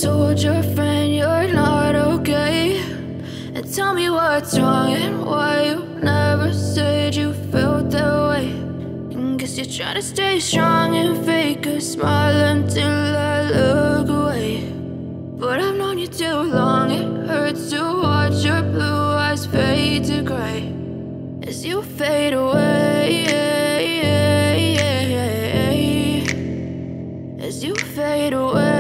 told your friend you're not okay? And tell me what's wrong and why you never said you felt that way. And guess you're trying to stay strong and fake a smile until I look away. But I've known you too long, it hurts to watch your blue eyes fade to gray as you fade away, as you fade away.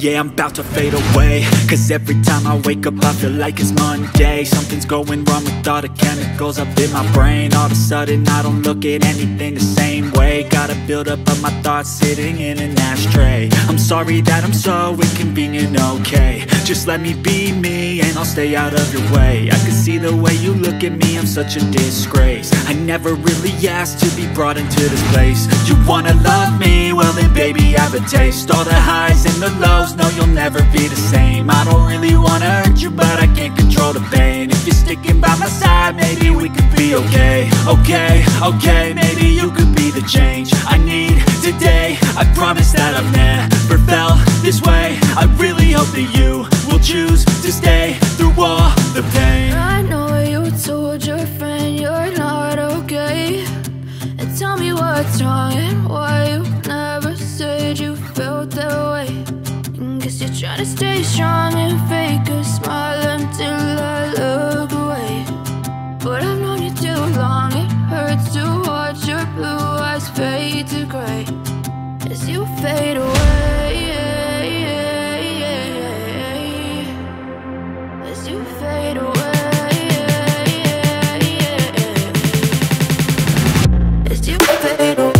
Yeah, I'm about to fade away, cause every time I wake up I feel like it's Monday. Something's going wrong with all the chemicals up in my brain. All of a sudden I don't look at anything the same way. Got a buildup of my thoughts sitting in an ashtray. I'm sorry that I'm so inconvenient, okay? Just let me be me and I'll stay out of your way. I can see the way you look at me, I'm such a disgrace. I never really asked to be brought into this place. You wanna love me? Well then baby I have a taste. All the highs and the lows, no, you'll never be the same. I don't really wanna hurt you, but I can't control the pain. If you're sticking by my side, maybe we could be okay. Okay, maybe you could be the change I need today. I promise that I've never felt this way. I really hope that you will choose to stay through all the pain. I know you told your friend you're not okay. And tell me what's wrong and why you never said you felt that way. Guess you're trying to stay strong and fake a smile until I look away. But I've known you too long, it hurts to watch your blue eyes fade to gray as you fade away, as you fade away, as you fade away.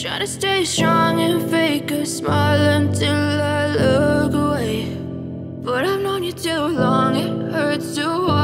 Try to stay strong and fake a smile until I look away. But I've known you too long, it hurts to watch